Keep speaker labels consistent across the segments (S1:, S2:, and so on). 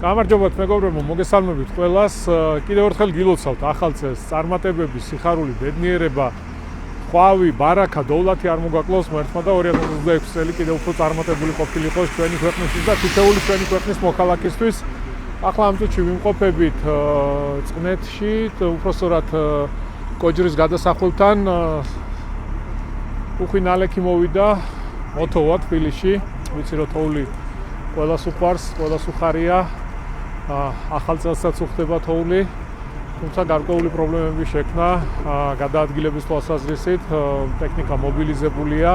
S1: გამარჯობათ მეგობრებო, მოგესალმებით ყველას. კიდევ ერთხელ გილოცავთ ახალ წელს, წარმატებები, სიხარული, ბედნიერება, ხვავი, ბარაკა, დოვლათი არ მოგაკლოს ღმერთმა და 2026 წელი კიდევ უფრო წარმატებული ყოფილიყოს ჩვენი ქვეყნისთვის და თითოეული ჩვენი ქვეყნის მოქალაქისთვის. ახლა ამ წუთში ვიმყოფებით წყნეთში, უпростоრად კოჯრის გადასახლებთან. უხვი ნალექი მოვიდა მოთოვა თბილისში. ვიცი რომ თოვლი ყველას უყვარს, ყველას უხარია. ახალ წელსაც უხდება თოვლი. თუმცა გარკვეული პრობლემები შექმნა გადაადგილების თვალსაზრისით. ტექნიკა მობილიზებულია.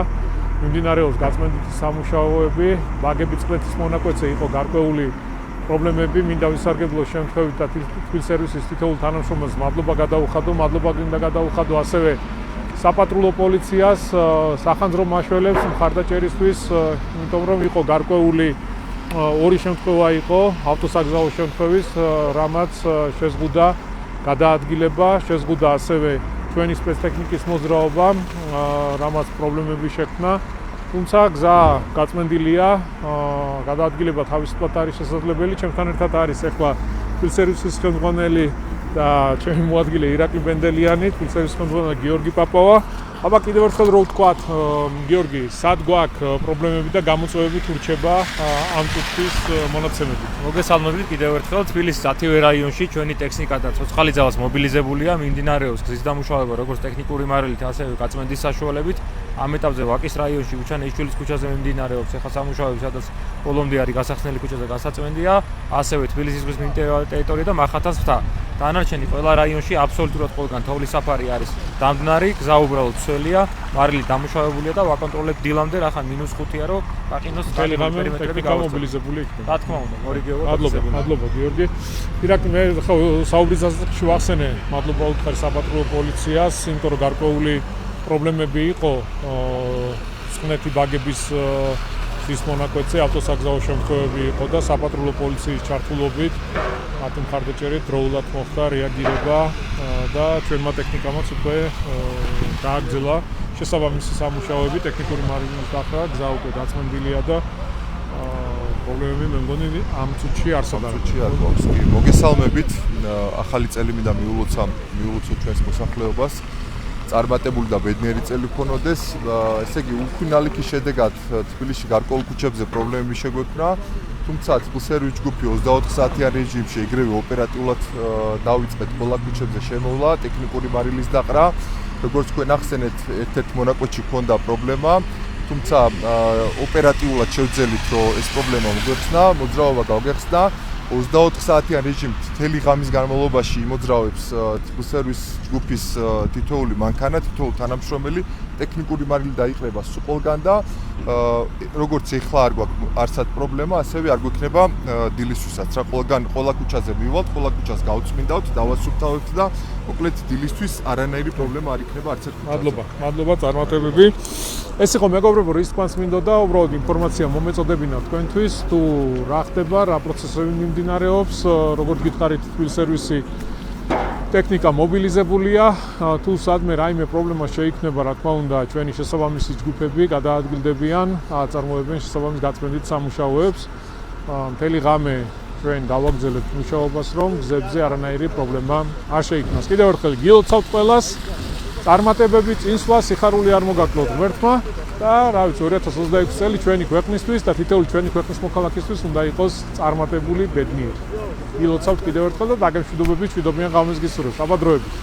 S1: მიმდინარეობს გაწმენდითი სამუშაოები. ბაგები წყლეთის მონაკვეთზე იყო გარკვეული პრობლემები. მინდა ვისარგებლო შემთხვევით და თბილისის სერვისის თითოეულ თანამშრომელს მადლობა გადაუხადო, მადლობა გინდა გადაუხადო ასევე საპატრულო პოლიციას, სახანძრო მაშველებს მხარდაჭერისთვის, იმიტომ რომ იყო გარკვეული ორი შემთხვევა იყო ავტოსაგზაო შემთხვევის, რამაც შეზღუდა გადაადგილება, შეზღუდა ასევე ჩვენი სპეცტექნიკის მოძრაობა, რამაც პრობლემები შექმნა. თუმცა გზა გაწმენდილია, გადაადგილება თავისუფლად არის შესაძლებელი. ჩემთან ერთად არის ახლა თბილისის სერვისის ხელმძღვანელი და ჩემი მოადგილე ირაკლი ბენდელიანი, თბილისის სერვისის ხელმძღვანელი გიორგი პაპავა. აბა კიდევ ერთხელ რო ვთქვათ, გიორგი, სად გვაქვს პრობლემები და გამოწვევები თუ რჩება ამ წუთის მონაცემებით?
S2: მოგესალმებით კიდევ ერთხელ. თბილისის 10-ვე რაიონში ჩვენი ტექნიკა და ცოცხალი ძალას მობილიზებულია. მიმდინარეობს გზის დამუშავება როგორც ტექნიკური მარილით, ასევე გაწმენდის საშუალებით. ამ ეტაპზე ვაკის რაიონში უჩანეიშვილის ქუჩაზე მიმდინარეობს ახლა სამუშაოები, სადაც ბოლომდე არის გასახსნელი ქუჩა და გასაწმენდია, ასევე თბილისის ზღვის ტერიტორია და მახათას მთა. დანარჩენი ყველა რაიონში აბსოლუტურად ყველგან თოვლის საფარი არის დამდგარი, გზა უბრალოდ ცველია, მარილი დამუშავებულია და ვაკონტროლებთ დილამდე, რახან -5-ია, რომ გაყინოს
S1: მთელი პერიმეტრები გამობილიზებული იქნება.
S2: რა თქმა უნდა, მორიგეობა.
S1: მადლობა გიორგი. ირაკლი, მე საუბრის დასაწყისში ვახსენე, მადლობა უთხრა საპატრულო პოლიციას, იმიტომ რომ გარკვეული პრობლემები იყო წყნეთი ბაგების ის მონაკვეთზე, ავტოსაგზაო შემთხვევები იყო და საპატრულო პოლიციის ჩართულობით მათი მხარდაჭერით დროულად მოხდა რეაგირება და ჩვენმა ტექნიკამაც უკვე დააგრძელა შესაბამისი სამუშაოები, ტექნიკური მარილის დახრა, გზა უკვე გაწმენდილია და პრობლემები მე მგონი ამ წუთში არსად არის.
S3: მოგესალმებით, ახალი წელი მინდა მიულოცო ჩვენს მოსახლეობას. წარმატებული და ბედნიერი წელი გქონოდეს. ესე იგი, უხვი ნალექის შედეგად თბილისში გარკვეულ ქუჩებზე პრობლემები შეგვექმნა. თუმცა თბილისის სერვისის ჯგუფი 24 საათიან რეჟიმში ეგრევე ოპერატიულად დავიწყეთ ყველა ქუჩებზე შემოვლა ტექნიკური მარილის დაყრა. როგორც თქვენ ახსენეთ, ერთ-ერთ მონაკვეთში ჰქონდა პრობლემა, თუმცა ოპერატიულად შევძელით, რომ ეს პრობლემა მოგვეხსნა, მოძრაობა გავგეხსნა. 24 საათიან რეჟიმით მთელი ღამის განმავლობაში იმოძრავებს თბილისის სერვისის ჯგუფის თითოეული მანქანა, თითოეული თანამშრომელი, ტექნიკური მარილი დაიყრება სუყოლგან და როგორც ეხლა არ გვაქვს არსად პრობლემა, ასევე არ გვექნება დილისთვისაც. რა ყველა ქუჩაზე მივალთ, ყველა ქუჩას გავწმინდავთ, დავასუფთავებთ და მოკლედ დილისთვის არანაირი პრობლემა არ იქნება არც ერთ ქუჩაზე.
S1: მადლობა, წარმატებები. ეს იყო მეგობრებო, რის თქმაც მინდოდა, უბრალოდ ინფორმაცია მომეწოდებინა თქვენთვის, თუ რა ხდება, რა პროცესები მიმდინარეობს, როგორც გითხარით, თბილისის სერვისი ტექნიკა მობილიზებულია, თუ სადმე რაიმე პრობლემა შეიქმნება, რა თქმა უნდა, ჩვენი შესაბამისი ჯგუფები გადაადგილდებიან, აწარმოებენ შესაბამის გაწმენდით სამუშაოებს. მთელი ღამე ჩვენ დავაგრძელებთ მუშაობას, რომ გზებზე არანაირი პრობლემა არ შეიქმნას. კიდევ ერთხელ გილოცავთ ყველას. წარმატებები, წინსვლა, სიხარული არ მოგაკლოთ ღმერთმა და რა ვიცი 2026 წელი ჩვენი ქვეყნისთვის და თითოეული ჩვენი ქვეყნის მოქალაქისთვის უნდა იყოს წარმატებული, ბედნიერი. გილოცავთ კიდევ ერთხელ და დაგემშვიდობებით, მშვიდობიან ღამეს გისურვებთ. აბა დროებით.